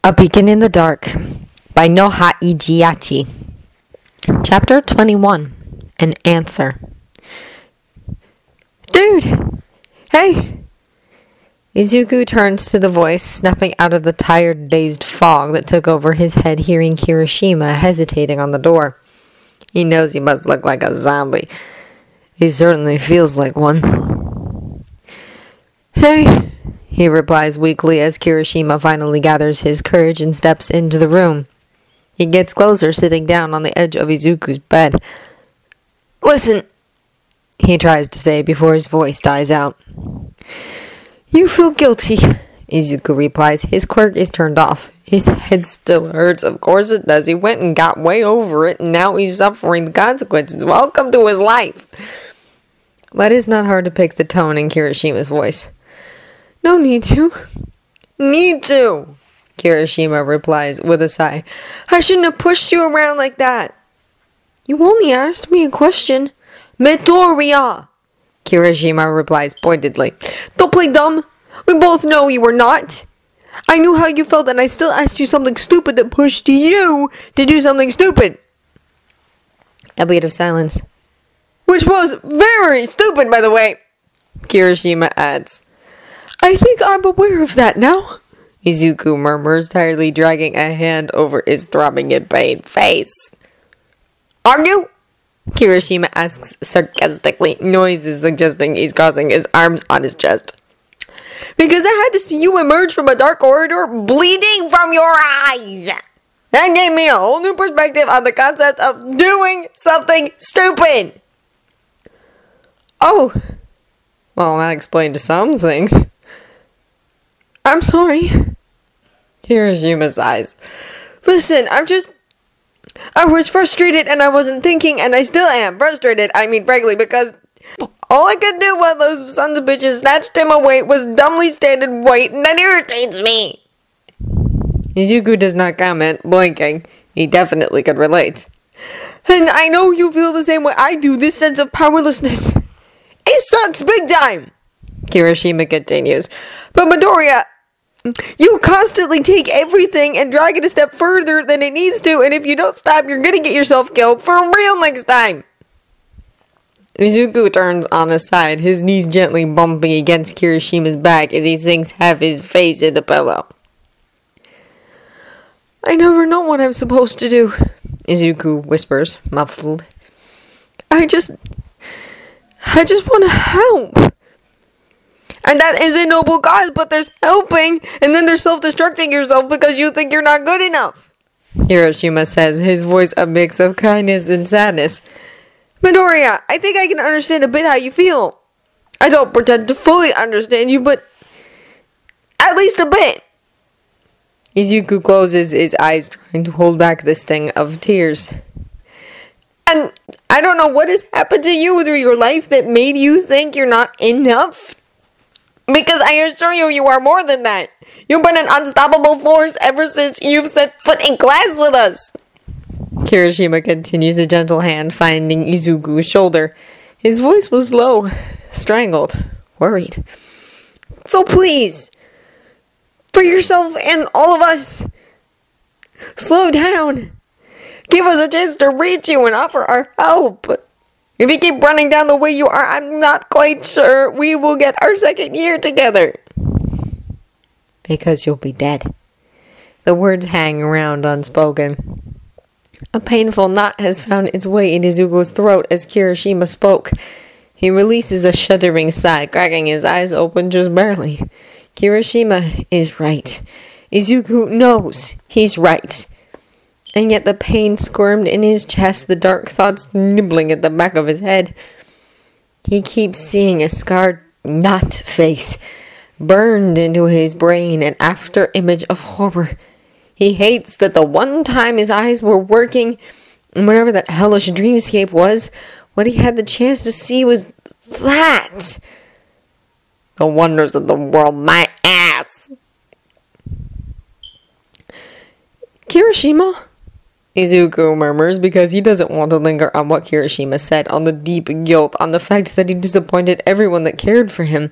A Beacon in the Dark by Noha Ijiachi. Chapter 21. An Answer. Dude! Hey! Izuku turns to the voice, snapping out of the tired, dazed fog that took over his head, hearing Kirishima hesitating on the door. He knows he must look like a zombie. He certainly feels like one. Hey! He replies weakly as Kirishima finally gathers his courage and steps into the room. He gets closer, sitting down on the edge of Izuku's bed. Listen, he tries to say before his voice dies out. You feel guilty, Izuku replies. His quirk is turned off. His head still hurts, of course it does. He went and got way over it, and now he's suffering the consequences. Welcome to his life. But it's not hard to pick the tone in Kirishima's voice. No need to. Need to, Kirishima replies with a sigh. I shouldn't have pushed you around like that. You only asked me a question. Midoriya, Kirishima replies pointedly. Don't play dumb. We both know you were not. I knew how you felt and I still asked you something stupid that pushed you to do something stupid. A beat of silence. Which was very stupid, by the way, Kirishima adds. I think I'm aware of that now, Izuku murmurs, tiredly dragging a hand over his throbbing in pain face. Are you? Kirishima asks sarcastically, noises suggesting he's crossing his arms on his chest. Because I had to see you emerge from a dark corridor bleeding from your eyes. That gave me a whole new perspective on the concept of doing something stupid. Oh. Well, that explained some things. I'm sorry. Kirishima sighs. Listen, I was frustrated and I wasn't thinking, and I still am frustrated, frankly, because all I could do while those sons of bitches snatched him away was dumbly stand and wait, and that irritates me. Izuku does not comment, blinking. He definitely could relate. And I know you feel the same way I do, this sense of powerlessness. It sucks big time, Kirishima continues. But Midoriya, you constantly take everything and drag it a step further than it needs to, and if you don't stop, you're gonna get yourself killed for real next time. Izuku turns on his side, his knees gently bumping against Kirishima's back as he sinks half his face in the pillow. I never know what I'm supposed to do, Izuku whispers, muffled. I just want to help. And that is a noble cause, but there's helping, and then there's self-destructing yourself because you think you're not good enough, Kirishima says, his voice a mix of kindness and sadness. Midoriya, I think I can understand a bit how you feel. I don't pretend to fully understand you, but at least a bit. Izuku closes his eyes, trying to hold back the sting of tears. And I don't know what has happened to you through your life that made you think you're not enough. Because I assure you, you are more than that. You've been an unstoppable force ever since you've set foot in class with us. Kirishima continues, a gentle hand finding Izuku's shoulder. His voice was low, strangled, worried. So please, for yourself and all of us, slow down. Give us a chance to reach you and offer our help. If you keep running down the way you are, I'm not quite sure we will get our second year together. Because you'll be dead. The words hang around unspoken. A painful knot has found its way in Izuku's throat as Kirishima spoke. He releases a shuddering sigh, cracking his eyes open just barely. Kirishima is right. Izuku knows he's right. And yet the pain squirmed in his chest, the dark thoughts nibbling at the back of his head. He keeps seeing a scarred knot face burned into his brain, an after image of horror. He hates that the one time his eyes were working, and whatever that hellish dreamscape was, what he had the chance to see was that. The wonders of the world, my ass. Kirishima? Izuku murmurs because he doesn't want to linger on what Kirishima said, on the deep guilt, on the fact that he disappointed everyone that cared for him.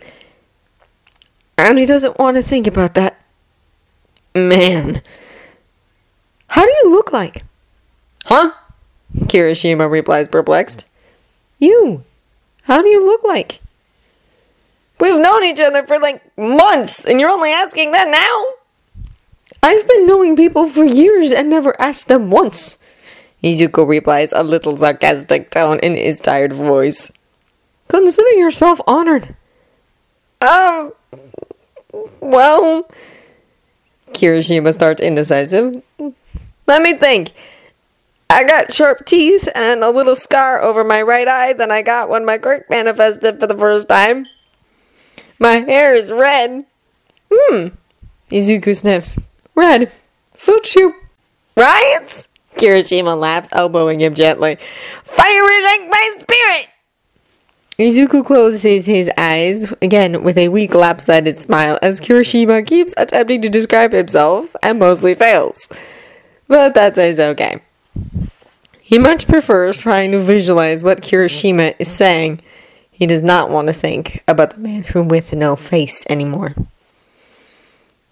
And he doesn't want to think about that. Man. How do you look like? Huh? Kirishima replies, perplexed. You. How do you look like? We've known each other for like months, and you're only asking that now? I've been knowing people for years and never asked them once. Izuku replies, a little sarcastic tone in his tired voice. Consider yourself honored. Well... Kirishima starts indecisive. Let me think. I got sharp teeth and a little scar over my right eye that I got when my quirk manifested for the first time. My hair is red. Izuku sniffs. Red. Suits you. Right? Kirishima laughs, elbowing him gently. Fiery like my spirit! Izuku closes his eyes, again with a weak lopsided smile, as Kirishima keeps attempting to describe himself, and mostly fails. But that is okay. He much prefers trying to visualize what Kirishima is saying. He does not want to think about the man who with no face anymore.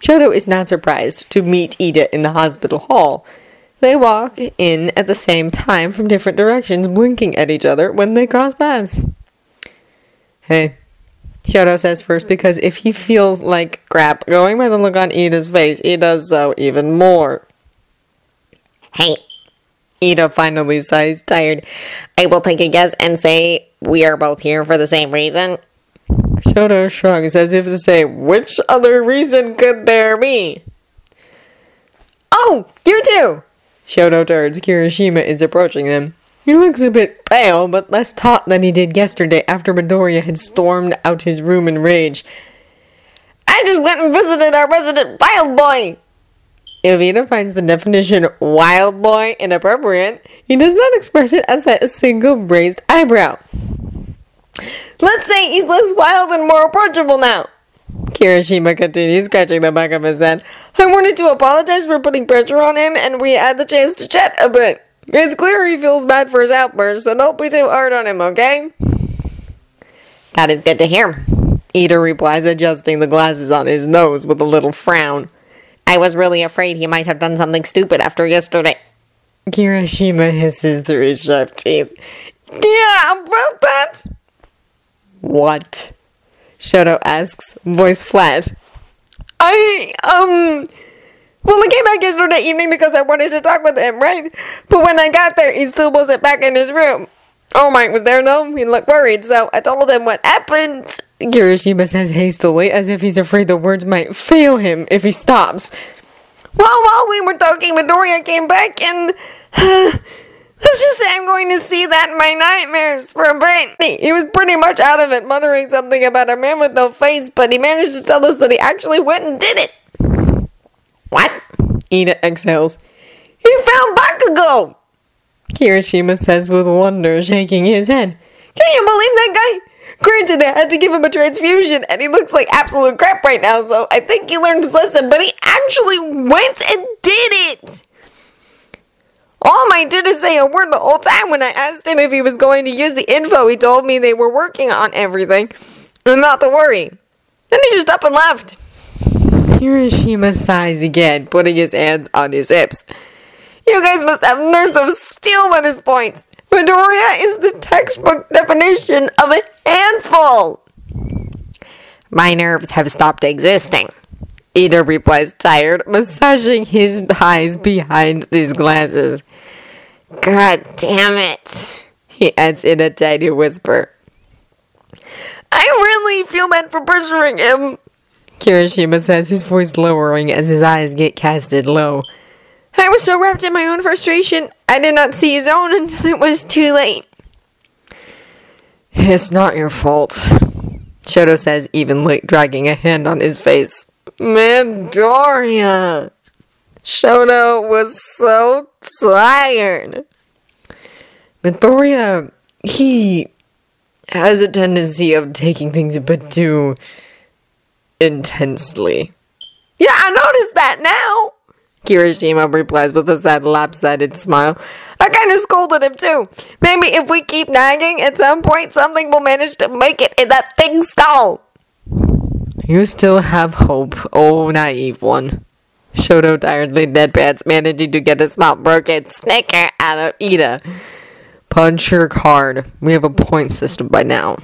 Shoto is not surprised to meet Ida in the hospital hall. They walk in at the same time from different directions, blinking at each other when they cross paths. Hey, Shoto says first because if he feels like crap, going by the look on Ida's face, he does so even more. Hey, Ida finally sighs, tired. I will take a guess and say we are both here for the same reason. Shoto shrugs as if to say, which other reason could there be? Oh, you too! Shoto turns. Kirishima is approaching them. He looks a bit pale, but less taut than he did yesterday after Midoriya had stormed out his room in rage. I just went and visited our resident wild boy! If Ida finds the definition wild boy inappropriate, he does not express it outside a single raised eyebrow. Let's say he's less wild and more approachable now. Kirishima continues, scratching the back of his head. I wanted to apologize for putting pressure on him, and we had the chance to chat a bit. It's clear he feels bad for his outburst, so don't be too hard on him, okay? That is good to hear. Ida replies, adjusting the glasses on his nose with a little frown. I was really afraid he might have done something stupid after yesterday. Kirishima hisses through his sharp teeth. Yeah, about that? What? Shoto asks, voice flat. Well, I came back yesterday evening because I wanted to talk with him, right? But when I got there, he still wasn't back in his room. All Might was there, though. He looked worried, so I told him what happened. Kirishima says hastily, as if he's afraid the words might fail him if he stops. Well, while we were talking, Midoriya came back and... let's just say I'm going to see that in my nightmares for a bit. He was pretty much out of it, muttering something about a man with no face, but he managed to tell us that he actually went and did it. What? Ida exhales. He found Bakugo! Kirishima says with wonder, shaking his head. Can you believe that guy? Granted, they had to give him a transfusion, and he looks like absolute crap right now, so I think he learned his lesson, but he actually went and did it! All Might didn't say a word the whole time when I asked him if he was going to use the info. He told me they were working on everything, and not to worry. Then he just up and left. Kirishima sighs again, putting his hands on his hips. You guys must have nerves of steel by this point. Midoriya is the textbook definition of a handful. My nerves have stopped existing. Ida replies, tired, massaging his eyes behind his glasses. God damn it, he adds in a tiny whisper. I really feel bad for pressuring him, Kirishima says, his voice lowering as his eyes get casted low. I was so wrapped in my own frustration, I did not see his own until it was too late. It's not your fault, Shoto says evenly, dragging a hand on his face. Midoriya! Shoto was so tired. Midoriya, he has a tendency of taking things a bit too intensely. Yeah, I noticed that now! Kirishima replies with a sad, lopsided smile. I kind of scolded him too. Maybe if we keep nagging, at some point something will manage to make it in that thing's skull. You still have hope, oh naive one. Shoto tiredly deadpans, managing to get a small broken snicker out of Ida. Punch her card. We have a point system by now.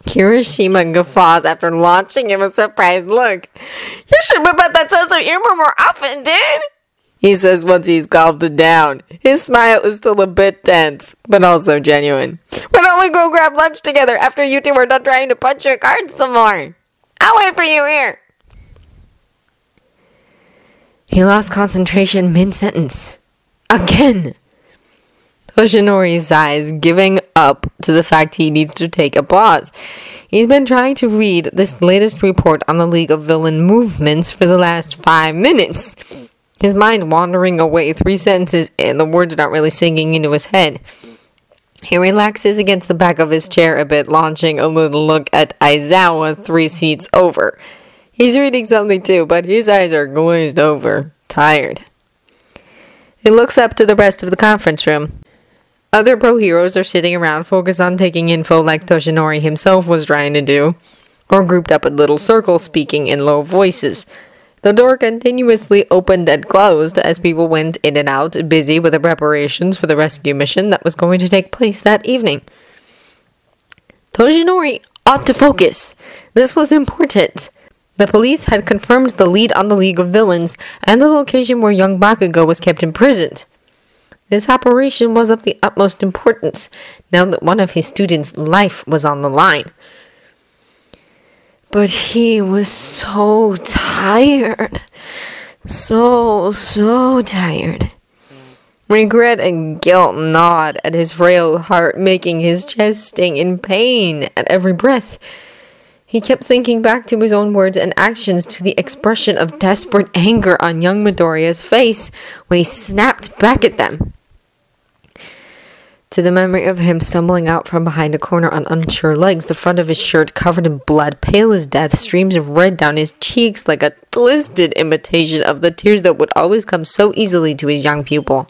Kirishima guffaws after launching him a surprised look. You should whip out that sense of humor more often, dude! He says once he's calmed it down. His smile is still a bit tense, but also genuine. Why don't we go grab lunch together after you two are done trying to punch your cards some more? I'll wait for you here. He lost concentration mid-sentence. Again! Toshinori sighs, giving up to the fact he needs to take a pause. He's been trying to read this latest report on the League of Villain Movements for the last 5 minutes. His mind wandering away 3 sentences in, the words not really sinking into his head. He relaxes against the back of his chair a bit, launching a little look at Aizawa 3 seats over. He's reading something too, but his eyes are glazed over, tired. He looks up to the rest of the conference room. Other pro heroes are sitting around focused on taking info like Toshinori himself was trying to do, or grouped up in little circles speaking in low voices. The door continuously opened and closed as people went in and out, busy with the preparations for the rescue mission that was going to take place that evening. Toshinori ought to focus. This was important. The police had confirmed the lead on the League of Villains and the location where young Bakugo was kept imprisoned. This operation was of the utmost importance, now that one of his students' life was on the line. But he was so tired. So tired. Regret and guilt gnawed at his frail heart, making his chest sting in pain at every breath. He kept thinking back to his own words and actions, to the expression of desperate anger on young Midoriya's face when he snapped back at them. To the memory of him stumbling out from behind a corner on unsure legs, the front of his shirt covered in blood, pale as death, streams of red down his cheeks like a twisted imitation of the tears that would always come so easily to his young pupil.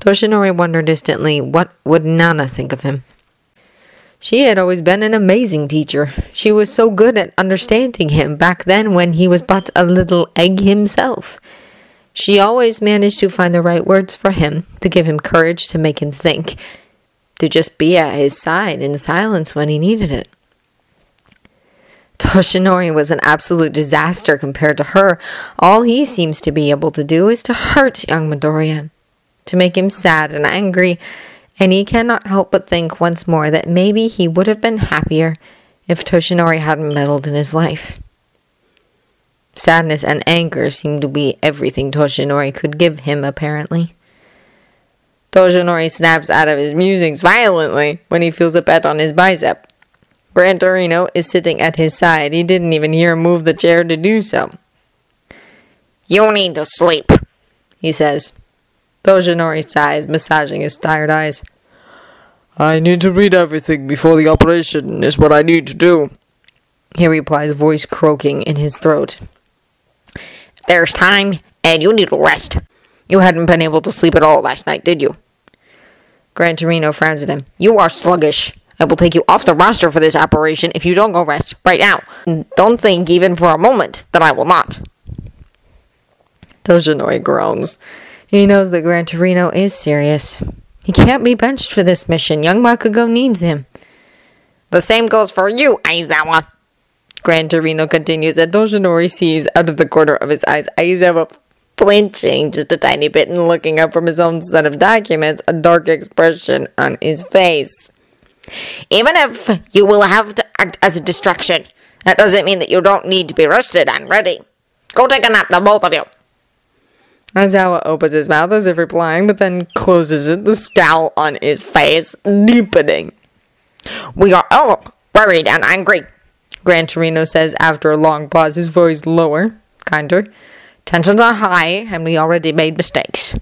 Toshinori wondered distantly, what would Nana think of him? She had always been an amazing teacher. She was so good at understanding him back then when he was but a little egg himself. She always managed to find the right words for him, to give him courage, to make him think, to just be at his side in silence when he needed it. Toshinori was an absolute disaster compared to her. All he seems to be able to do is to hurt young Midoriya, to make him sad and angry, and he cannot help but think once more that maybe he would have been happier if Toshinori hadn't meddled in his life. Sadness and anger seemed to be everything Toshinori could give him, apparently. Toshinori snaps out of his musings violently when he feels a pat on his bicep. Gran Torino is sitting at his side. He didn't even hear him move the chair to do so. "You need to sleep," he says. Toshinori sighs, massaging his tired eyes. "I need to read everything before the operation is what I need to do," he replies, voice croaking in his throat. "There's time, and you need to rest. You hadn't been able to sleep at all last night, did you?" Gran Torino frowns at him. "You are sluggish. I will take you off the roster for this operation if you don't go rest right now. Don't think even for a moment that I will not." Toshinori groans. He knows that Gran Torino is serious. He can't be benched for this mission. Young Bakugo needs him. "The same goes for you, Aizawa," Gran Torino continues, and Toshinori sees out of the corner of his eyes Aizawa flinching just a tiny bit and looking up from his own set of documents, a dark expression on his face. "Even if you will have to act as a distraction, that doesn't mean that you don't need to be rested and ready. Go take a nap, the both of you." Aizawa opens his mouth as if replying, but then closes it, the scowl on his face deepening. "We are all worried and angry," Gran Torino says after a long pause, his voice lower, kinder. "Tensions are high, and we already made mistakes."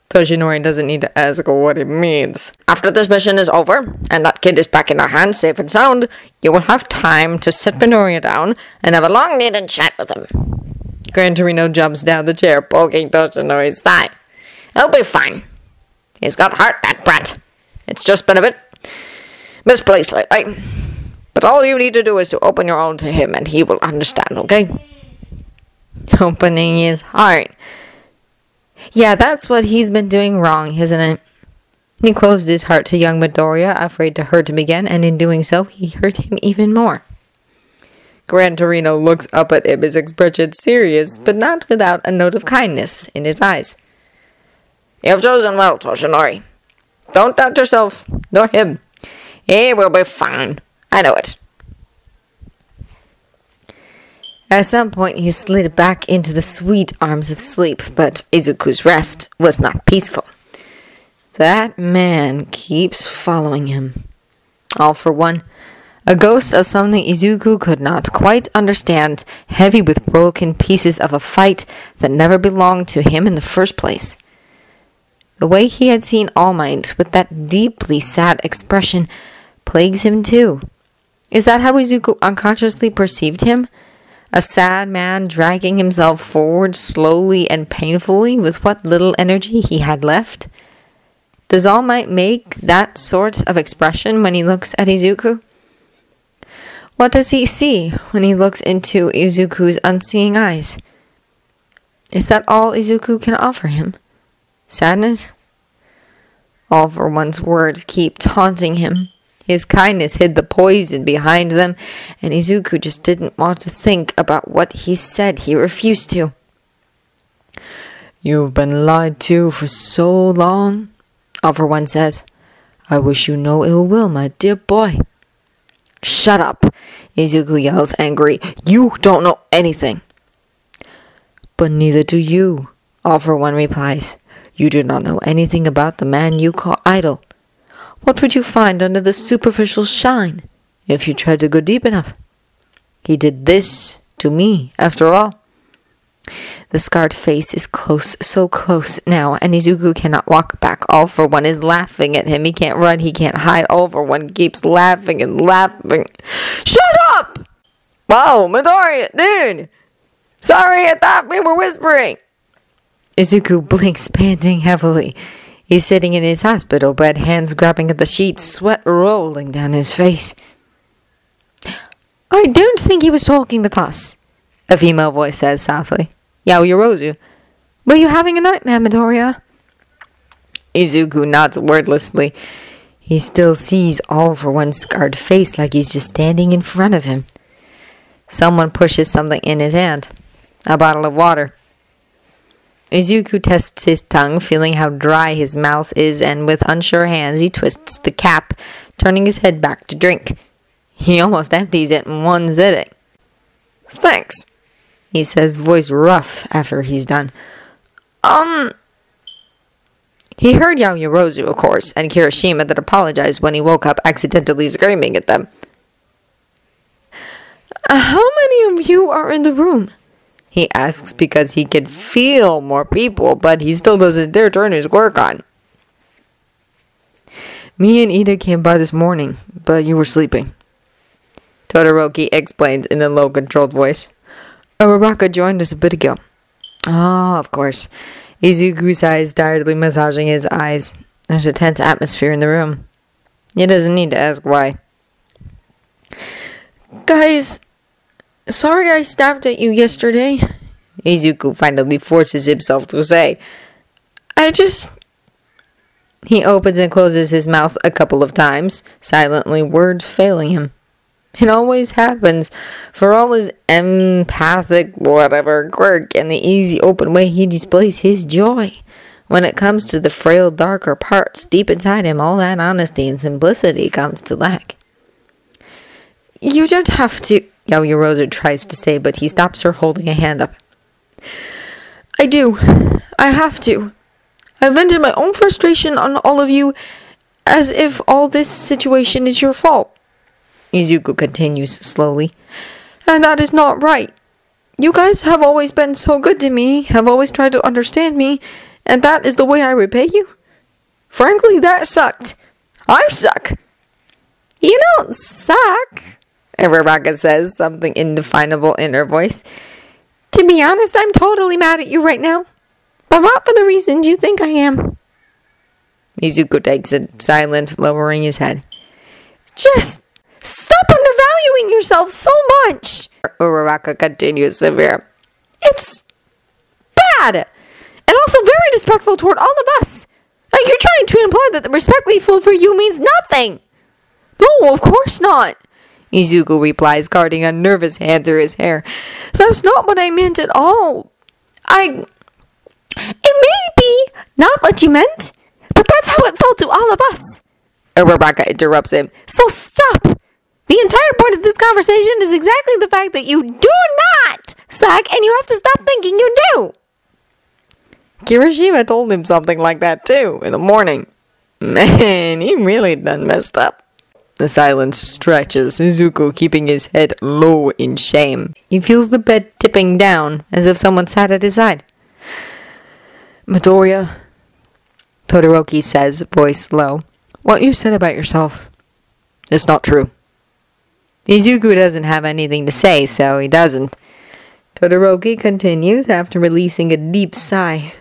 Toshinori doesn't need to ask what it means. "After this mission is over, and that kid is back in our hands safe and sound, you will have time to sit Midoriya down and have a long needed chat with him." Gran Torino jumps down the chair, poking Toshinori's thigh. "He'll be fine. He's got heart, that brat. It's just been a bit misplaced lately. But all you need to do is to open your own to him, and he will understand, okay?" opening his heart. Yeah, that's what he's been doing wrong, isn't it? He closed his heart to young Midoriya, afraid to hurt him again, and in doing so, he hurt him even more. Gran Torino looks up at him, his expression serious, but not without a note of kindness in his eyes. You've chosen well, Toshinori. Don't doubt yourself, nor him. He will be fine. I know it. At some point, he slid back into the sweet arms of sleep, but Izuku's rest was not peaceful. That man keeps following him. All for one, a ghost of something Izuku could not quite understand, heavy with broken pieces of a fight that never belonged to him in the first place. The way he had seen All Might with that deeply sad expression plagues him too. Is that how Izuku unconsciously perceived him? A sad man dragging himself forward slowly and painfully with what little energy he had left? Does All Might make that sort of expression when he looks at Izuku? What does he see when he looks into Izuku's unseeing eyes? Is that all Izuku can offer him? Sadness? All for One's words keep taunting him. His kindness hid the poison behind them, and Izuku just didn't want to think about what he said. He refused to. You've been lied to for so long, All for One says. I wish you no ill will, my dear boy. Shut up, Izuku yells angry. You don't know anything. But neither do you, All for One replies. You do not know anything about the man you call idol. What would you find under the superficial shine if you tried to go deep enough? He did this to me, after all. The scarred face is close, so close now, and Izuku cannot walk back. All for One is laughing at him. He can't run, he can't hide. All for One keeps laughing and laughing. Shut up! Whoa, Midoriya, dude! Sorry, I thought we were whispering. Izuku blinks, panting heavily. He's sitting in his hospital bed, hands grabbing at the sheets, sweat rolling down his face. I don't think he was talking with us, a female voice says softly. Yaoyorozu, were you having a nightmare, Midoriya? Izuku nods wordlessly. He still sees All for One's scarred face like he's just standing in front of him. Someone pushes something in his hand. A bottle of water. Izuku tests his tongue, feeling how dry his mouth is, and with unsure hands he twists the cap, turning his head back to drink. He almost empties it in one sitting. Thanks, he says, voice rough after he's done. He heard Yaoyorozu, of course, and Kirishima that apologized when he woke up accidentally screaming at them. How many of you are in the room? He asks because he can feel more people, but he still doesn't dare turn his quirk on. Me and Ida came by this morning, but you were sleeping. Todoroki explains in a low, controlled voice. Uraraka joined us a bit ago. Oh, of course. Izuku sighs, tiredly massaging his eyes. There's a tense atmosphere in the room. He doesn't need to ask why. Guys, sorry I snapped at you yesterday, Izuku finally forces himself to say. He opens and closes his mouth a couple of times, silently, words failing him. It always happens, for all his empathic whatever quirk and the easy open way he displays his joy. When it comes to the frail darker parts deep inside him, all that honesty and simplicity comes to lack. You don't have to, Yaoyorozu tries to say, but he stops her, holding a hand up. I do. I have to. I vented my own frustration on all of you, as if all this situation is your fault. Izuku continues slowly. And that is not right. You guys have always been so good to me, have always tried to understand me, and that is the way I repay you? Frankly, that sucked. I suck. You don't suck, Uraraka says, something indefinable in her voice. To be honest, I'm totally mad at you right now. But not for the reasons you think I am. Izuku takes it, silent, lowering his head. Just stop undervaluing yourself so much, Uraraka continues severe. It's sad. And also very disrespectful toward all of us. Like, you're trying to imply that the respect we feel for you means nothing. No, of course not, Izuku replies, guarding a nervous hand through his hair. That's not what I meant at all. It may be not what you meant, but that's how it felt to all of us. Uraraka interrupts him. So stop! The entire point of this conversation is exactly the fact that you do not suck, and you have to stop thinking you do. Kirishima told him something like that too, in the morning. Man, he really done messed up. The silence stretches, Izuku keeping his head low in shame. He feels the bed tipping down, as if someone sat at his side. Midoriya, Todoroki says, voice low. What you said about yourself is not true. Izuku doesn't have anything to say, so he doesn't. Todoroki continues after releasing a deep sigh.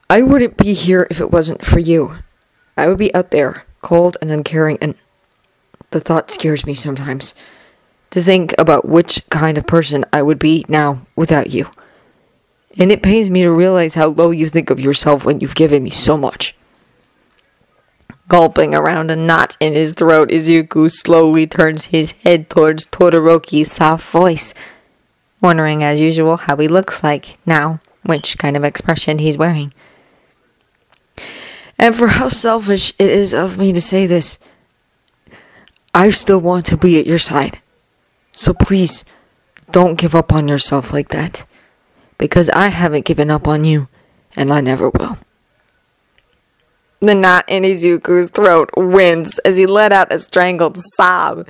I wouldn't be here if it wasn't for you. I would be out there, cold and uncaring, and the thought scares me sometimes. To think about which kind of person I would be now without you. And it pains me to realize how low you think of yourself when you've given me so much. Gulping around a knot in his throat, Izuku slowly turns his head towards Todoroki's soft voice, wondering as usual how he looks like now, which kind of expression he's wearing. And for how selfish it is of me to say this, I still want to be at your side. So please, don't give up on yourself like that. Because I haven't given up on you, and I never will. The knot in Izuku's throat winds as he let out a strangled sob.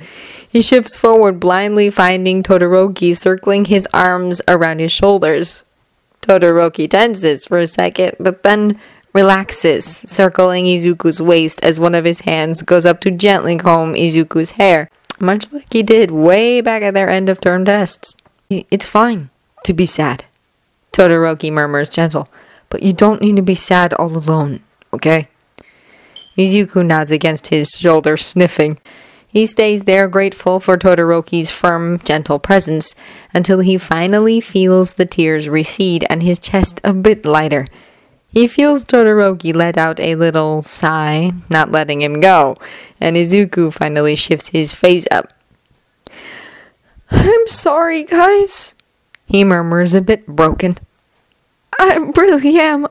He shifts forward, blindly finding Todoroki circling his arms around his shoulders. Todoroki tenses for a second, but then relaxes, circling Izuku's waist as one of his hands goes up to gently comb Izuku's hair, much like he did way back at their end-of-term tests. It's fine to be sad, Todoroki murmurs gentle, but you don't need to be sad all alone, okay? Izuku nods against his shoulder, sniffing. He stays there, grateful for Todoroki's firm, gentle presence, until he finally feels the tears recede and his chest a bit lighter. He feels Todoroki let out a little sigh, not letting him go, and Izuku finally shifts his face up. I'm sorry, guys, he murmurs, a bit broken. I really am.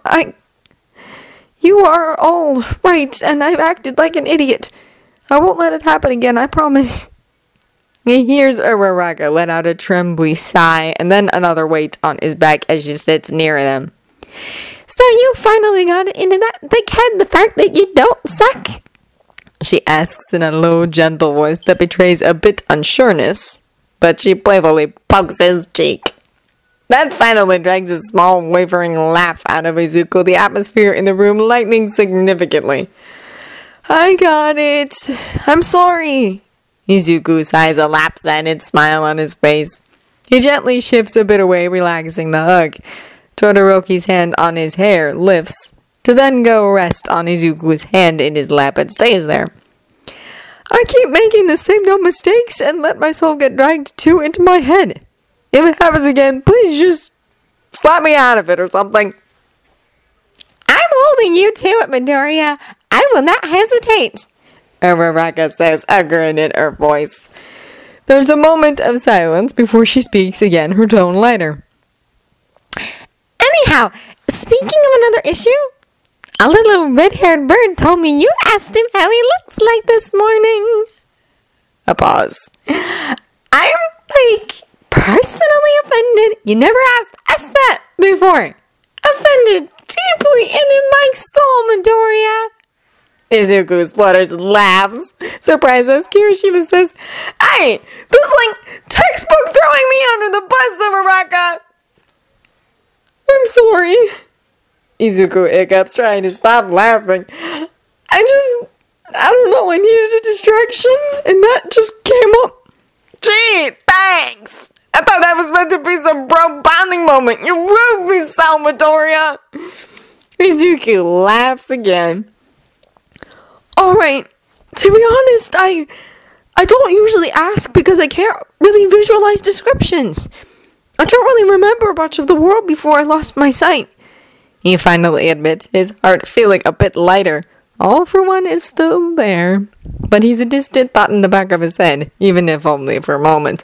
You are all right, and I've acted like an idiot. I won't let it happen again, I promise. He hears Uraraka let out a trembly sigh, and then another weight on his back as she sits near them. So you finally got into that big head, the fact that you don't suck? She asks in a low, gentle voice that betrays a bit unsureness, but she playfully pokes his cheek. That finally drags a small, wavering laugh out of Izuku, the atmosphere in the room lightening significantly. I got it. I'm sorry. Izuku sighs a lapse-ended smile on his face. He gently shifts a bit away, relaxing the hug. Todoroki's hand on his hair lifts, to then go rest on Izuku's hand in his lap and stays there. I keep making the same dumb mistakes and let myself get dragged too into my head. If it happens again, please just slap me out of it or something. I'm holding you to it, Midoriya. I will not hesitate, Uraraka says, a grin in her voice. There's a moment of silence before she speaks again, her tone lighter. Anyhow, speaking of another issue, a little red-haired bird told me you asked him how he looks like this morning. A pause. I'm, personally offended. You never asked us that before. Offended deeply and in my soul, Midoriya. Izuku splutters and laughs, surprised as Kirishima says, Hey, this is textbook throwing me under the bus, Uraraka. I'm sorry. Izuku hiccups, trying to stop laughing. I don't know, I needed a distraction, and that just came up. Gee, thanks. I thought that was meant to be some bro bonding moment. You ruined me, Midoriya. Izuku laughs again. Alright, to be honest, I don't usually ask because I can't really visualize descriptions. I don't really remember much of the world before I lost my sight. He finally admits, his heart feeling a bit lighter. All for one is still there, but he's a distant thought in the back of his head, even if only for a moment.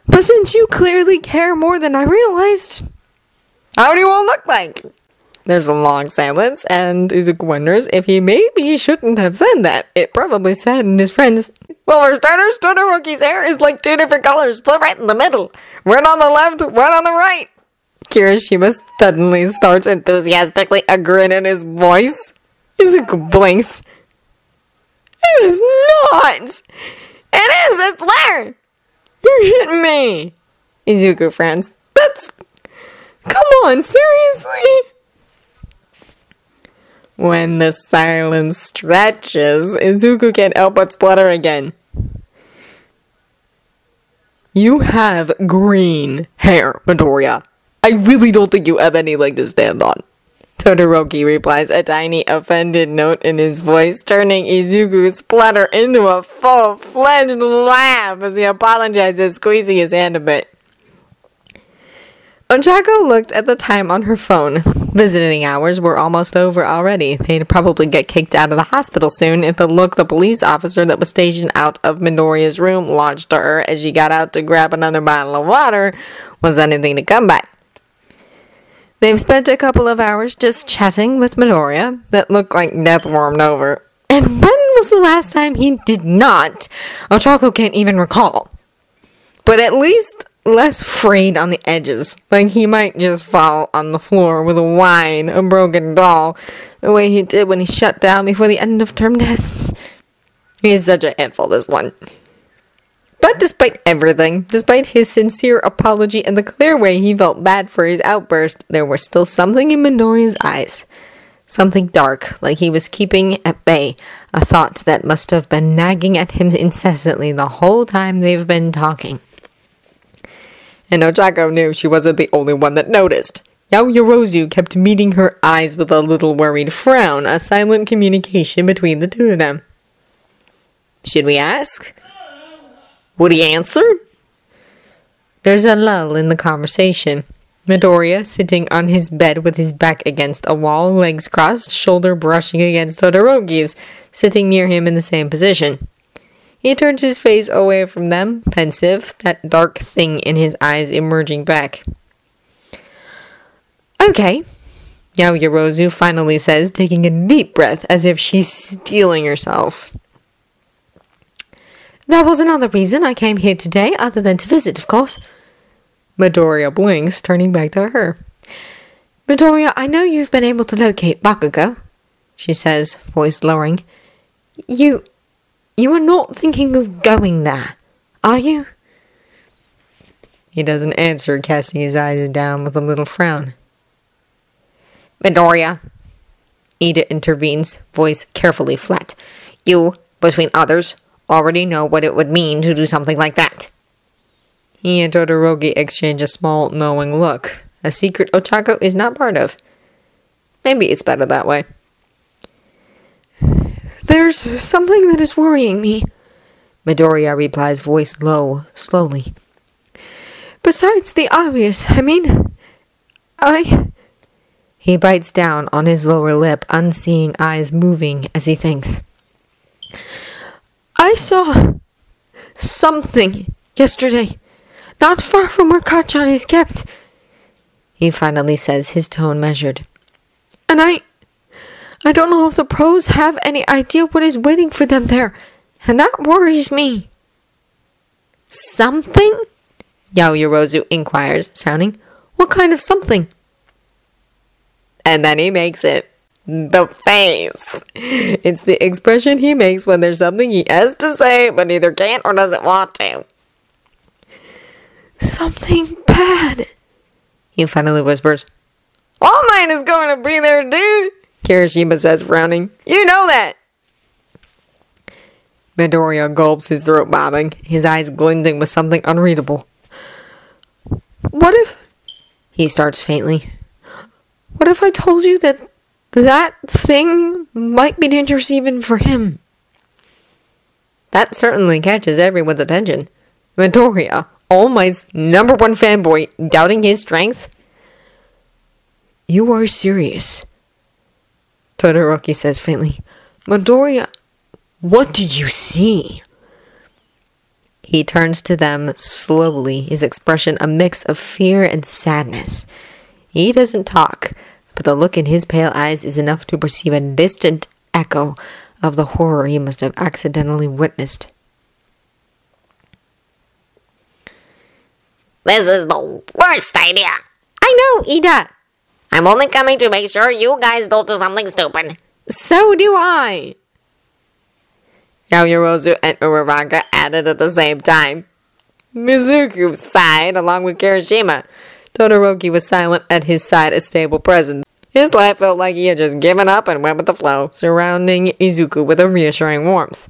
But since you clearly care more than I realized, how do you all look like? There's a long silence, and Izuku wonders if he maybe shouldn't have said that. It probably saddened his friends. Well, for starters, Todoroki's hair is like 2 different colors, split right in the middle. One on the left, one on the right. Kirishima suddenly starts enthusiastically, a grin in his voice. Izuku blinks. It is not! It is, I swear! You're shitting me! Izuku frowns. Come on, seriously? When the silence stretches, Izuku can't help but splutter again. You have green hair, Midoriya. I really don't think you have any leg to stand on. Todoroki replies, a tiny offended note in his voice, turning Izuku's splutter into a full-fledged laugh as he apologizes, squeezing his hand a bit. Ochako looked at the time on her phone. Visiting hours were almost over already. They'd probably get kicked out of the hospital soon if the look the police officer that was stationed out of Midoriya's room launched to her as she got out to grab another bottle of water was anything to come by. They've spent a couple of hours just chatting with Midoriya that looked like death warmed over. And when was the last time he did not? Ochako can't even recall. But at least less frayed on the edges, like he might just fall on the floor with a whine, a broken doll, the way he did when he shut down before the end of term tests. He's such a handful, this one. But despite everything, despite his sincere apology and the clear way he felt bad for his outburst, there was still something in Midoriya's eyes. Something dark, like he was keeping at bay, a thought that must have been nagging at him incessantly the whole time they've been talking. And Ochako knew she wasn't the only one that noticed. Yaoyorozu kept meeting her eyes with a little worried frown, a silent communication between the two of them. Should we ask? Would he answer? There's a lull in the conversation. Midoriya, sitting on his bed with his back against a wall, legs crossed, shoulder brushing against Todoroki's, sitting near him in the same position. He turns his face away from them, pensive, that dark thing in his eyes emerging back. Okay, Yaoyorozu finally says, taking a deep breath as if she's steeling herself. That was another reason I came here today, other than to visit, of course. Midoriya blinks, turning back to her. Midoriya, I know you've been able to locate Bakugo, she says, voice lowering. You are not thinking of going there, are you? He doesn't answer, casting his eyes down with a little frown. Midoriya, Ida intervenes, voice carefully flat. You, between others, already know what it would mean to do something like that. He and Todoroki exchange a small, knowing look, a secret Ochako is not part of. Maybe it's better that way. There's something that is worrying me, Midoriya replies, voice low, slowly. Besides the obvious, He bites down on his lower lip, unseeing eyes moving as he thinks. I saw something yesterday, not far from where Kacchan is kept, he finally says, his tone measured. And I don't know if the pros have any idea what is waiting for them there, and that worries me. Something? Yaoyorozu inquires, sounding. What kind of something? And then he makes it. The face. It's the expression he makes when there's something he has to say, but either can't or doesn't want to. Something bad, he finally whispers. All Might is going to be there, dude, Kirishima says, frowning. You know that. Midoriya gulps, his throat bobbing, his eyes glinting with something unreadable. What if... He starts faintly. What if I told you that thing might be dangerous even for him? That certainly catches everyone's attention. Midoriya, All Might's #1 fanboy, doubting his strength? You are serious, Todoroki says faintly. Midoriya, what did you see? He turns to them slowly, his expression a mix of fear and sadness. He doesn't talk, but the look in his pale eyes is enough to perceive a distant echo of the horror he must have accidentally witnessed. This is the worst idea. I know, Ida. I'm only coming to make sure you guys don't do something stupid. So do I. Yaoyorozu and Uraraka added at the same time. Mizuku sighed along with Kirishima. Todoroki was silent at his side, a stable presence. His life felt like he had just given up and went with the flow, surrounding Izuku with a reassuring warmth.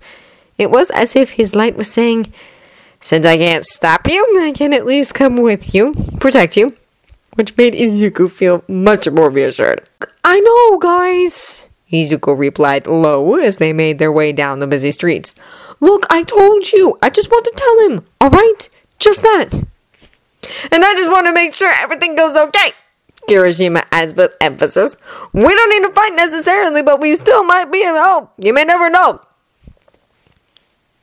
It was as if his light was saying, since I can't stop you, I can at least come with you, protect you, which made Izuku feel much more reassured. I know, guys, Izuku replied low as they made their way down the busy streets. Look, I told you, I just want to tell him, alright? Just that. And I just want to make sure everything goes okay, Kirishima adds with emphasis. We don't need to fight necessarily, but we still might be of help. You may never know.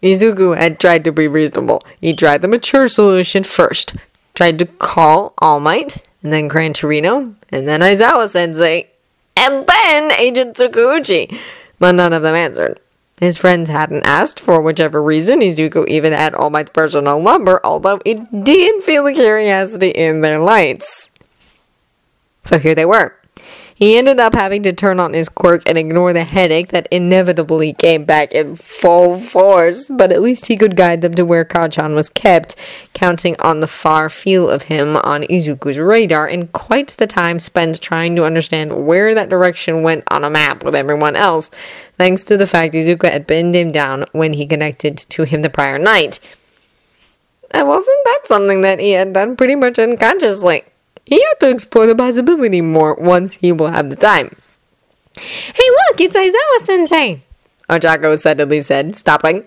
Izuku had tried to be reasonable. He tried the mature solution first. Tried to call All Might, and then Gran Torino, and then Aizawa-sensei, and then Agent Tsukauchi. But none of them answered. His friends hadn't asked for whichever reason. Izuku even had All Might's personal number, although it did feel the curiosity in their lights. So here they were. He ended up having to turn on his quirk and ignore the headache that inevitably came back in full force, but at least he could guide them to where Kacchan was kept, counting on the far feel of him on Izuku's radar, and quite the time spent trying to understand where that direction went on a map with everyone else, thanks to the fact Izuku had pinned him down when he connected to him the prior night. And wasn't that something that he had done pretty much unconsciously? He had to explore the possibility more once he will have the time. Hey look, it's Aizawa-sensei, Ochako suddenly said, stopping.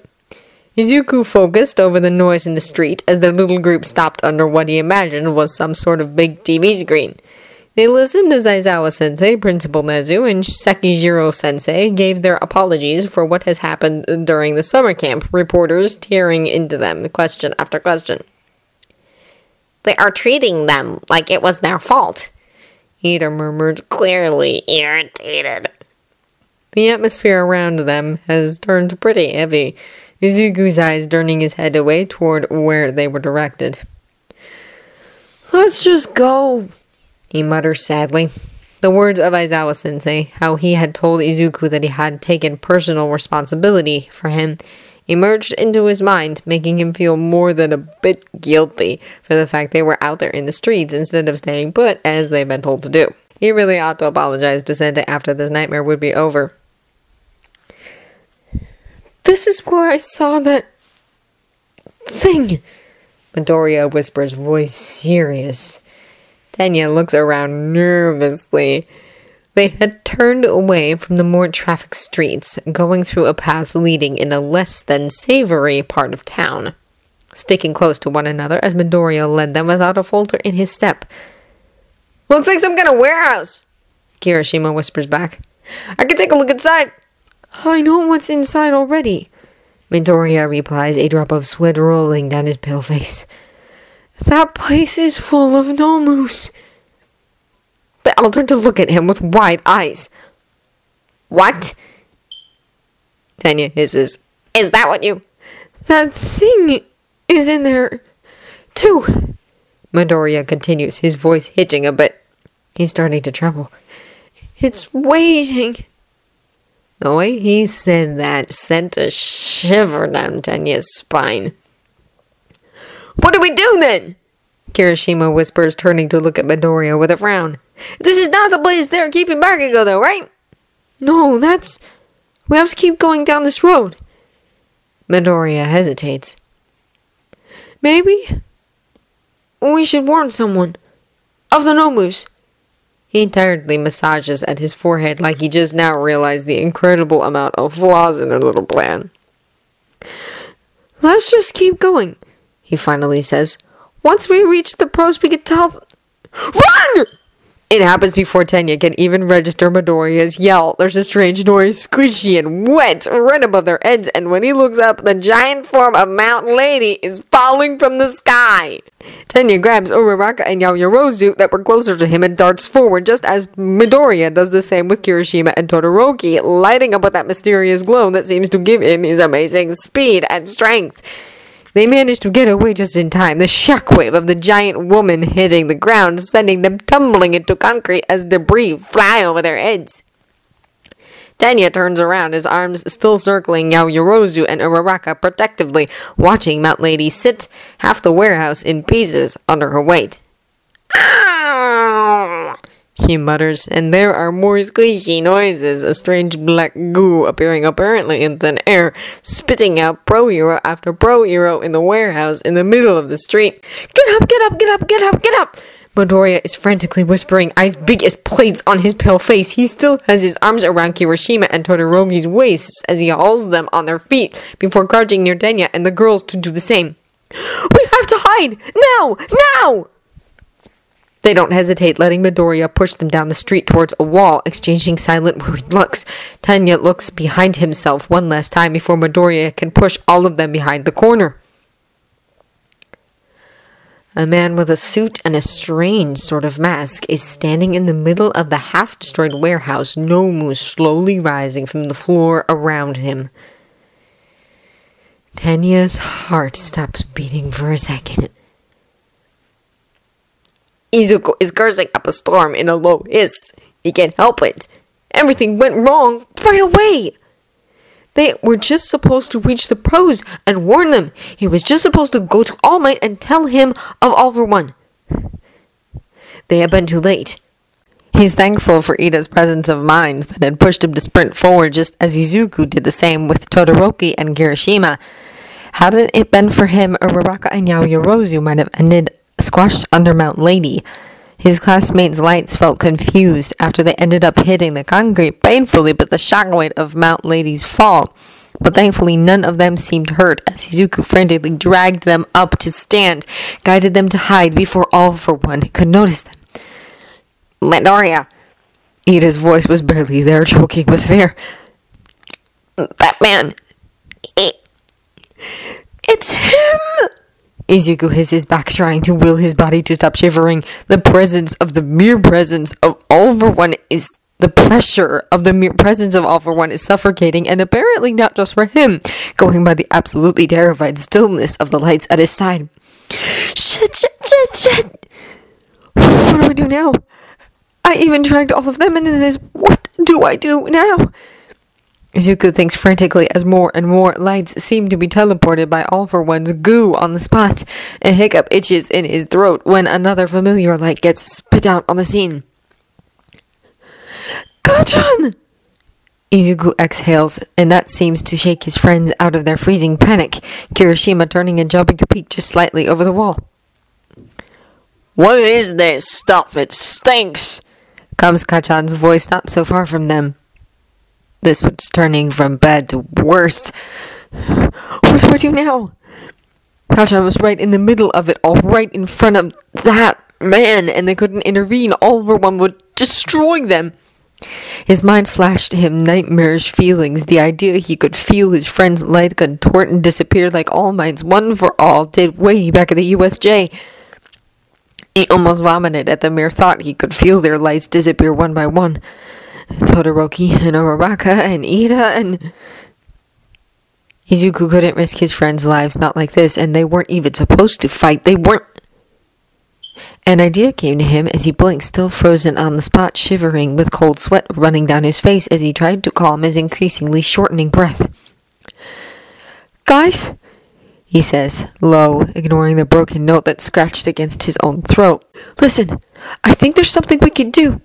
Izuku focused over the noise in the street as their little group stopped under what he imagined was some sort of big TV screen. They listened as Aizawa-sensei, Principal Nezu, and Sekijiro-sensei gave their apologies for what has happened during the summer camp, reporters tearing into them, question after question. They are treating them like it was their fault, Ida murmured, clearly irritated. The atmosphere around them has turned pretty heavy, Izuku's eyes turning his head away toward where they were directed. Let's just go, he mutters sadly. The words of Aizawa-sensei, how he had told Izuku that he had taken personal responsibility for him, emerged into his mind, making him feel more than a bit guilty for the fact they were out there in the streets instead of staying put as they've been told to do. He really ought to apologize to Sensei after this nightmare would be over. This is where I saw that thing, Midoriya whispers, voice serious. Tenya looks around nervously. They had turned away from the more trafficked streets, going through a path leading in a less than savory part of town, sticking close to one another as Midoriya led them without a falter in his step. Looks like some kind of warehouse, Kirishima whispers back. I can take a look inside. I know what's inside already, Midoriya replies, a drop of sweat rolling down his pale face. That place is full of Nomus. They all turned to look at him with wide eyes. What? Tenya hisses. Is that what you... That thing is in there, too. Midoriya continues, his voice hitching a bit. He's starting to tremble. It's waiting. The way he said that sent a shiver down Tenya's spine. What do we do then? Kirishima whispers, turning to look at Midoriya with a frown. This is not the place they're keeping Bakugo, though, right? No, we have to keep going down this road. Midoriya hesitates. Maybe we should warn someone of the Nomus. He tiredly massages at his forehead like he just now realized the incredible amount of flaws in their little plan. Let's just keep going, he finally says. Once we reach the pros, we can tell... Run! It happens before Tenya can even register Midoriya's yell. There's a strange noise, squishy and wet, right above their heads, and when he looks up, the giant form of Mountain Lady is falling from the sky. Tenya grabs Uraraka and Yaoyorozu that were closer to him and darts forward, just as Midoriya does the same with Kirishima and Todoroki, lighting up with that mysterious glow that seems to give him his amazing speed and strength. They managed to get away just in time, the shockwave of the giant woman hitting the ground, sending them tumbling into concrete as debris fly over their heads. Tenya turns around, his arms still circling Yaoyorozu and Uraraka protectively, watching Mount Lady sit half the warehouse in pieces under her weight. "Ow!" she mutters, and there are more squishy noises, a strange black goo appearing apparently in thin air, spitting out pro-hero after pro-hero in the warehouse in the middle of the street. "Get up, get up, get up, get up, get up!" Midoriya is frantically whispering, eyes big as plates on his pale face. He still has his arms around Kirishima and Todoroki's waists as he hauls them on their feet before crouching near Tenya and the girls to do the same. "We have to hide! Now! Now!" They don't hesitate, letting Midoriya push them down the street towards a wall, exchanging silent, worried looks. Tenya looks behind himself one last time before Midoriya can push all of them behind the corner. A man with a suit and a strange sort of mask is standing in the middle of the half-destroyed warehouse, Nomu slowly rising from the floor around him. Tenya's heart stops beating for a second. Izuku is cursing up a storm in a low hiss. He can't help it. Everything went wrong right away. They were just supposed to reach the pros and warn them. He was just supposed to go to All Might and tell him of All for One. They had been too late. He's thankful for Ida's presence of mind that had pushed him to sprint forward, just as Izuku did the same with Todoroki and Kirishima. Hadn't it been for him, Uraraka and Yaoyorozu might have ended squashed under Mount Lady. His classmates' lights felt confused after they ended up hitting the concrete painfully but the shockwave of Mount Lady's fall. But thankfully none of them seemed hurt as Izuku frantically dragged them up to stand, guided them to hide before All for One could notice them. "Midoriya." Ida's voice was barely there, choking with fear. "That man. It's him!" Izuku hisses back, trying to will his body to stop shivering. The mere presence of All for One is suffocating, and apparently not just for him, going by the absolutely terrified stillness of the lights at his side. Shit! What do I do now? I even dragged all of them into this. What do I do now? Izuku thinks frantically as more and more lights seem to be teleported by All for One's goo on the spot. A hiccup itches in his throat when another familiar light gets spit out on the scene. Kacchan! Izuku exhales, and that seems to shake his friends out of their freezing panic, Kirishima turning and jumping to peek just slightly over the wall. "What is this stuff? It stinks!" comes Kacchan's voice not so far from them. This was turning from bad to worse. What do I do now? Kacchan was right in the middle of it, all right in front of that man, and they couldn't intervene. All for One would destroy them. His mind flashed to him nightmarish feelings. The idea he could feel his friend's light contort and disappear like All Might's One for All did way back at the USJ. He almost vomited at the mere thought he could feel their lights disappear one by one. Todoroki and Uraraka and Ida and... Izuku couldn't risk his friends' lives, not like this, and they weren't even supposed to fight. They weren't... An idea came to him as he blinked, still frozen on the spot, shivering with cold sweat running down his face as he tried to calm his increasingly shortening breath. "Guys," he says, low, ignoring the broken note that scratched against his own throat. "Listen, I think there's something we can do."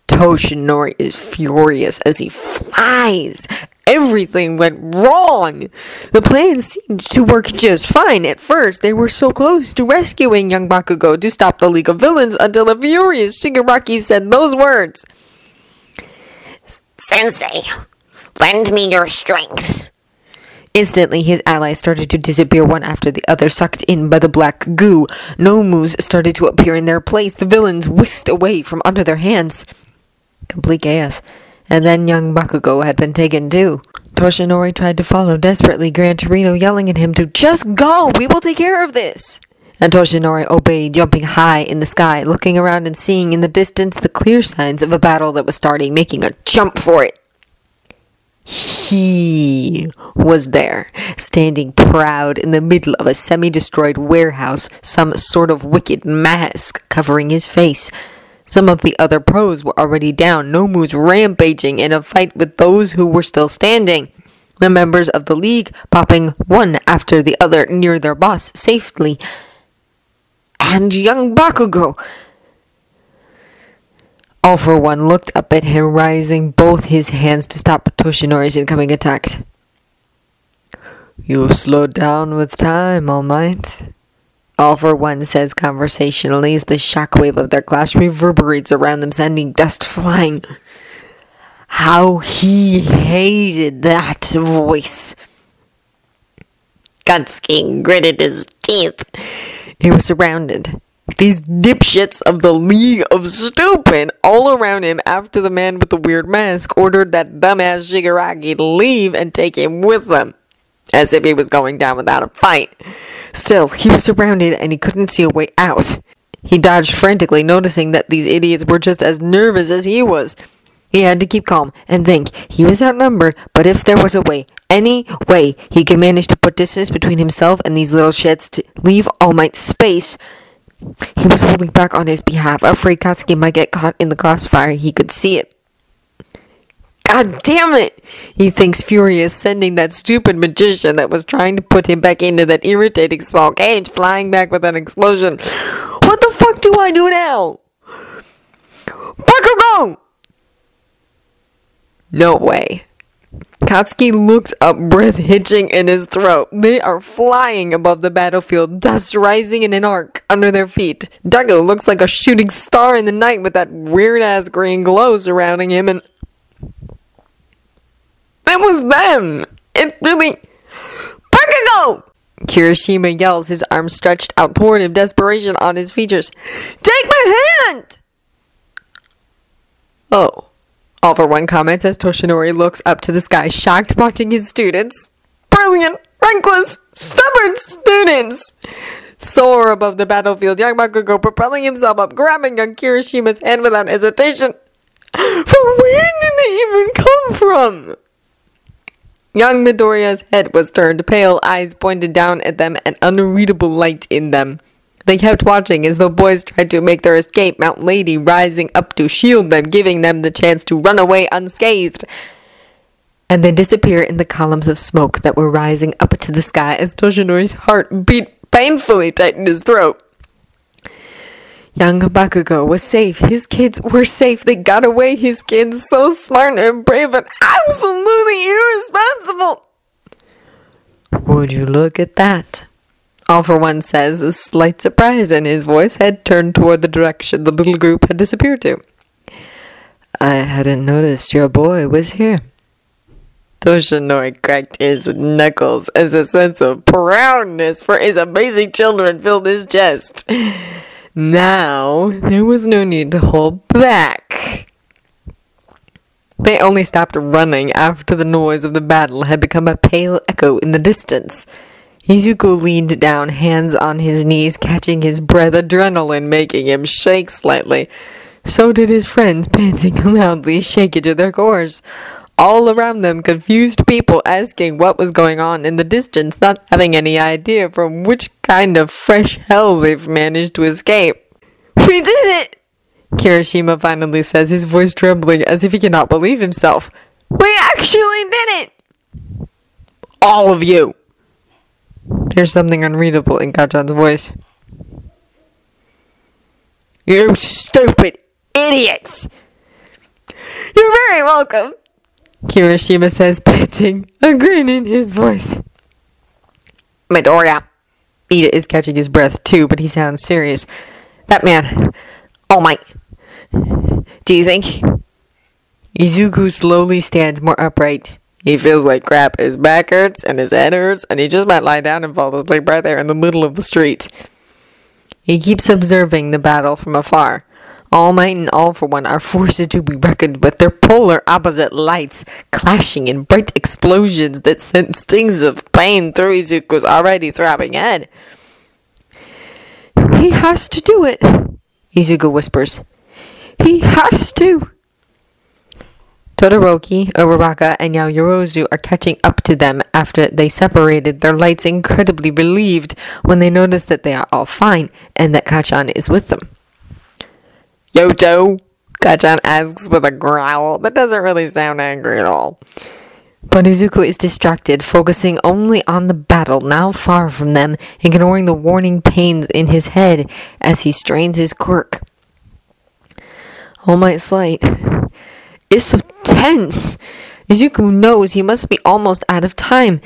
Toshinori is furious as he flies. Everything went wrong. The plan seemed to work just fine at first. They were so close to rescuing young Bakugo to stop the League of Villains until the furious Shigaraki said those words. "Sensei, lend me your strength." Instantly, his allies started to disappear one after the other, sucked in by the black goo. Nomus started to appear in their place. The villains whisked away from under their hands. Complete chaos. And then young Bakugo had been taken too. Toshinori tried to follow desperately, Gran Torino yelling at him to just go! We will take care of this! And Toshinori obeyed, jumping high in the sky, looking around and seeing in the distance the clear signs of a battle that was starting, making a jump for it. He was there, standing proud in the middle of a semi-destroyed warehouse, some sort of wicked mask covering his face. Some of the other pros were already down, Nomus rampaging in a fight with those who were still standing. The members of the league popping one after the other near their boss safely. And young Bakugo! All for One looked up at him, raising both his hands to stop Toshinori's incoming attack. You slowed down with time, All Might. All for One says conversationally as the shockwave of their clash reverberates around them, sending dust flying. How he hated that voice. Katsuki gritted his teeth. He was surrounded. These dipshits of the League of Stupid all around him after the man with the weird mask ordered that dumbass Shigaraki to leave and take him with them. As if he was going down without a fight. Still, he was surrounded and he couldn't see a way out. He dodged frantically, noticing that these idiots were just as nervous as he was. He had to keep calm and think. He was outnumbered, but if there was a way, any way, he could manage to put distance between himself and these little shits to leave All Might space. He was holding back on his behalf, afraid Katsuki might get caught in the crossfire. He could see it. God damn it! He thinks, furious, sending that stupid magician that was trying to put him back into that irritating small cage flying back with an explosion. What the fuck do I do now? Bakugo! No way. Katsuki looked up, breath hitching in his throat. They are flying above the battlefield, dust rising in an arc under their feet. Dago looks like a shooting star in the night with that weird-ass green glow surrounding him, and that was them! It really... Bakugo! Kirishima yells, his arms stretched out toward him, desperation on his features. Take my hand! Oh. All for One comments as Toshinori looks up to the sky, shocked, watching his students. Brilliant, reckless, stubborn students! Soar above the battlefield, young Bakugo propelling himself up, grabbing young Kirishima's hand without hesitation. From where did they even come from? Young Midoriya's head was turned pale, eyes pointed down at them, an unreadable light in them. They kept watching as the boys tried to make their escape, Mount Lady rising up to shield them, giving them the chance to run away unscathed. And then disappear in the columns of smoke that were rising up to the sky as Toshinori's heart beat painfully tight in his throat. Young Bakugo was safe. His kids were safe. They got away. His kids, so smart and brave and absolutely irresponsible. Would you look at that? All for One says, a slight surprise in his voice, head turned toward the direction the little group had disappeared to. I hadn't noticed your boy was here. Toshinori cracked his knuckles as a sense of proudness for his amazing children filled his chest. Now, there was no need to hold back. They only stopped running after the noise of the battle had become a pale echo in the distance. Izuku leaned down, hands on his knees, catching his breath, adrenaline making him shake slightly. So did his friends, panting loudly, shaken to their cores. All around them, confused people asking what was going on in the distance, not having any idea from which kind of fresh hell they've managed to escape. We did it! Kirishima finally says, his voice trembling as if he cannot believe himself. We actually did it! All of you! There's something unreadable in Kacchan's voice. You stupid idiots! You're very welcome, Kirishima says, panting, a grin in his voice. Midoriya. Ida is catching his breath too, but he sounds serious. That man. All Might. Do you think? Izuku slowly stands more upright. He feels like crap. His back hurts and his head hurts, and he just might lie down and fall asleep right there in the middle of the street. He keeps observing the battle from afar. All Might and All for One are forces to be reckoned with, their polar opposite lights clashing in bright explosions that sent stings of pain through Izuku's already throbbing head. "He has to do it," Izuku whispers. "He has to." Todoroki, Uraraka, and Yaoyorozu are catching up to them after they separated, their lights incredibly relieved when they notice that they are all fine and that Kachan is with them. "Yoto?" Kachan asks with a growl that doesn't really sound angry at all. But Izuku is distracted, focusing only on the battle now far from them, ignoring the warning pains in his head as he strains his quirk. All Might's light is so tense. Izuku knows he must be almost out of time.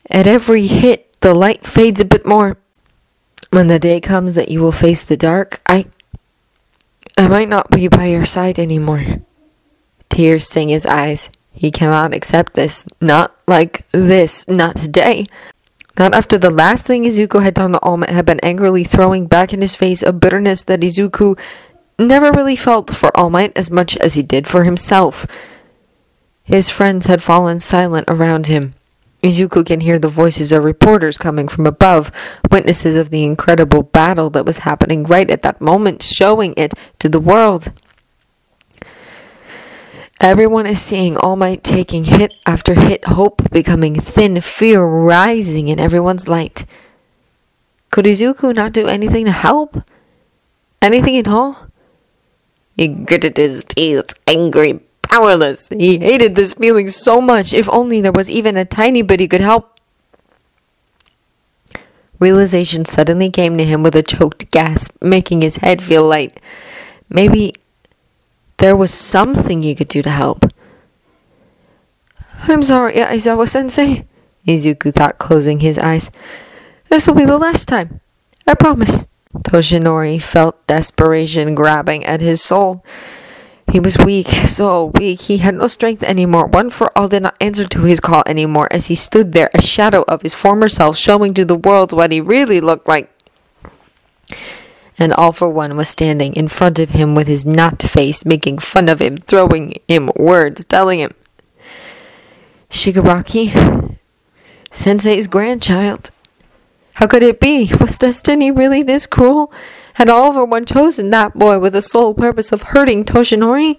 At every hit, the light fades a bit more. "When the day comes that you will face the dark, I might not be by your side anymore." Tears sting his eyes. He cannot accept this. Not like this. Not today. Not after the last thing Izuku had done to All Might had been angrily throwing back in his face a bitterness that Izuku never really felt for All Might as much as he did for himself. His friends had fallen silent around him. Izuku can hear the voices of reporters coming from above, witnesses of the incredible battle that was happening right at that moment, showing it to the world. Everyone is seeing All Might taking hit after hit, hope becoming thin, fear rising in everyone's light. Could Izuku not do anything to help? Anything at all? He gritted his teeth, angry, powerless. He hated this feeling so much. If only there was even a tiny bit he could help. Realization suddenly came to him with a choked gasp, making his head feel light. Maybe there was something he could do to help. "I'm sorry, Aizawa-sensei," Izuku thought, closing his eyes. "This will be the last time. I promise." Toshinori felt desperation grabbing at his soul. He was weak, so weak, he had no strength anymore. One for All did not answer to his call anymore as he stood there, a shadow of his former self, showing to the world what he really looked like. And All for One was standing in front of him with his knocked face, making fun of him, throwing him words, telling him, "Shigaraki, Sensei's grandchild. How could it be? Was destiny really this cruel? Had All for One chosen that boy with the sole purpose of hurting Toshinori?"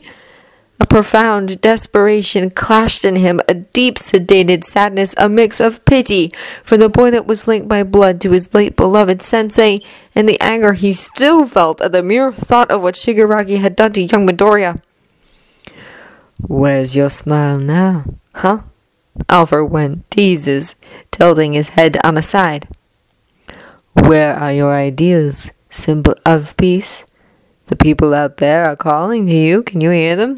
A profound desperation clashed in him, a deep sedated sadness, a mix of pity for the boy that was linked by blood to his late beloved sensei, and the anger he still felt at the mere thought of what Shigaraki had done to young Midoriya. "Where's your smile now, huh?" All for One teases, tilting his head on a side. "Where are your ideals, symbol of peace? The people out there are calling to you. Can you hear them?"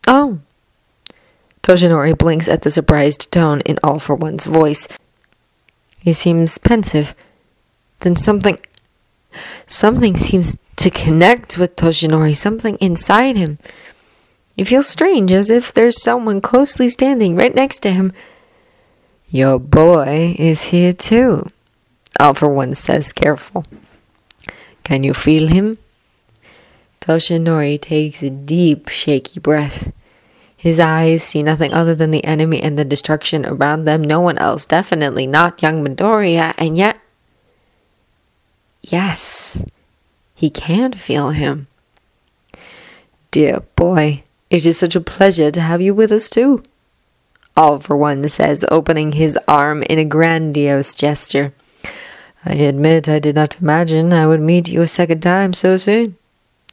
"Oh." Toshinori blinks at the surprised tone in All for One's voice. He seems pensive. Then something seems to connect with Toshinori, something inside him. He feels strange, as if there's someone closely standing right next to him. "Your boy is here too," All for One says, careful. "Can you feel him?" Toshinori takes a deep, shaky breath. His eyes see nothing other than the enemy and the destruction around them. No one else, definitely not young Midoriya, and yet, yes, he can feel him. "Dear boy, it is such a pleasure to have you with us too," All for One says, opening his arm in a grandiose gesture. "I admit I did not imagine I would meet you a second time so soon.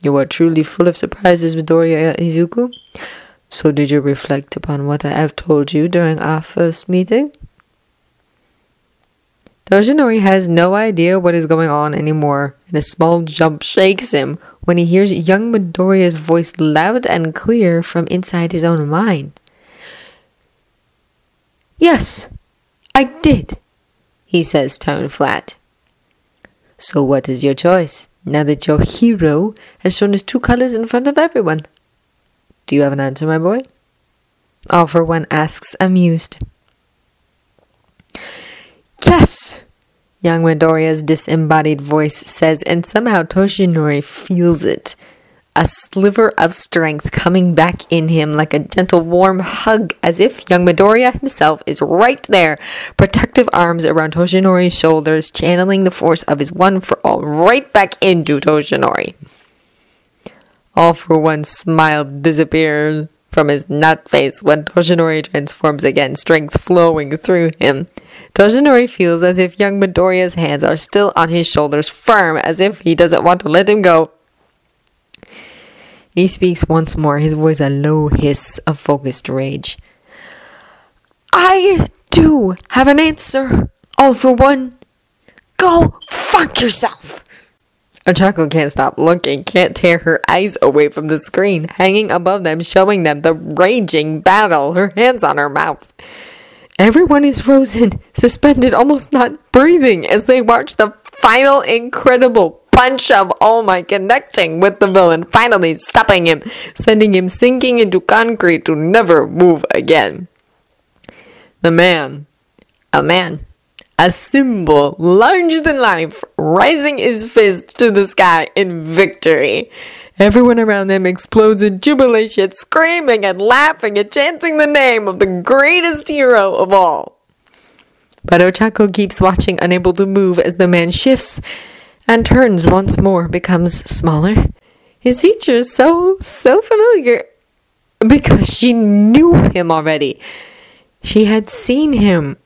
You are truly full of surprises, Midoriya Izuku. So did you reflect upon what I have told you during our first meeting?" Toshinori has no idea what is going on anymore, and a small jump shakes him when he hears young Midoriya's voice loud and clear from inside his own mind. "Yes, I did," he says, tone flat. "So what is your choice, now that your hero has shown his true colors in front of everyone? Do you have an answer, my boy?" All for One asks, amused. Yes! Young Midoriya's disembodied voice says, and somehow Toshinori feels it. A sliver of strength coming back in him like a gentle warm hug, as if young Midoriya himself is right there, protective arms around Toshinori's shoulders, channeling the force of his One for All right back into Toshinori. All for One smile disappears from his nut face when Toshinori transforms again, strength flowing through him. Toshinori feels as if young Midoriya's hands are still on his shoulders, firm, as if he doesn't want to let him go. He speaks once more, his voice a low hiss of focused rage. I do have an answer, All for One. Go fuck yourself! Ochako can't stop looking, can't tear her eyes away from the screen, hanging above them, showing them the raging battle, her hands on her mouth. Everyone is frozen, suspended, almost not breathing, as they watch the final incredible punch of All Might connecting with the villain, finally stopping him, sending him sinking into concrete to never move again. The man, a symbol larger than life, rising his fist to the sky in victory. Everyone around them explodes in jubilation, screaming and laughing and chanting the name of the greatest hero of all. But Ochako keeps watching, unable to move, as the man shifts and turns once more, becomes smaller. His features so familiar, because she knew him already. She had seen him,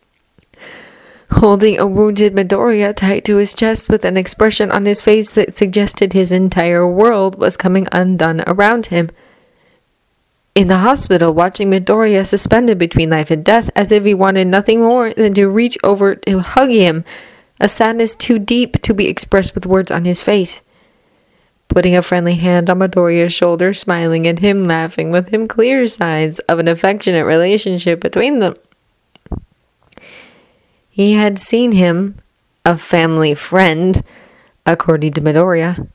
holding a wounded Midoriya tight to his chest with an expression on his face that suggested his entire world was coming undone around him. In the hospital, watching Midoriya suspended between life and death, as if he wanted nothing more than to reach over to hug him, a sadness too deep to be expressed with words on his face. Putting a friendly hand on Midoriya's shoulder, smiling at him, laughing with him, clear signs of an affectionate relationship between them. He had seen him, a family friend, according to Midoriya.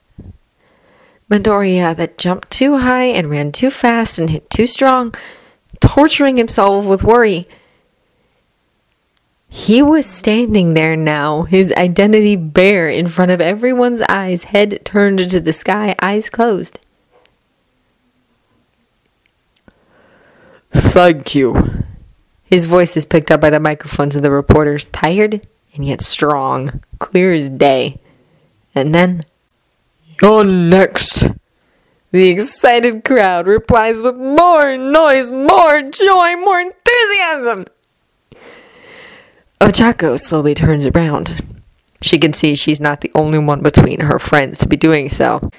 Midoriya that jumped too high and ran too fast and hit too strong, torturing himself with worry. He was standing there now, his identity bare in front of everyone's eyes, head turned to the sky, eyes closed. Thank you. His voice is picked up by the microphones of the reporters, tired and yet strong, clear as day. And then, You're next. the excited crowd replies with more noise, more joy, more enthusiasm. Ochako slowly turns around. She can see she's not the only one between her friends to be doing so.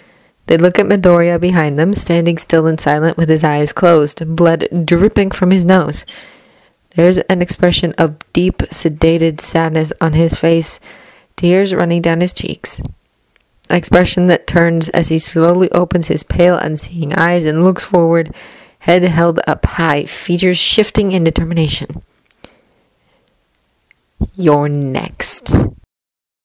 They look at Midoriya behind them, standing still and silent with his eyes closed, blood dripping from his nose. There's an expression of deep, sedated sadness on his face, tears running down his cheeks. An expression that turns as he slowly opens his pale, unseeing eyes and looks forward, head held up high, features shifting in determination. You're next.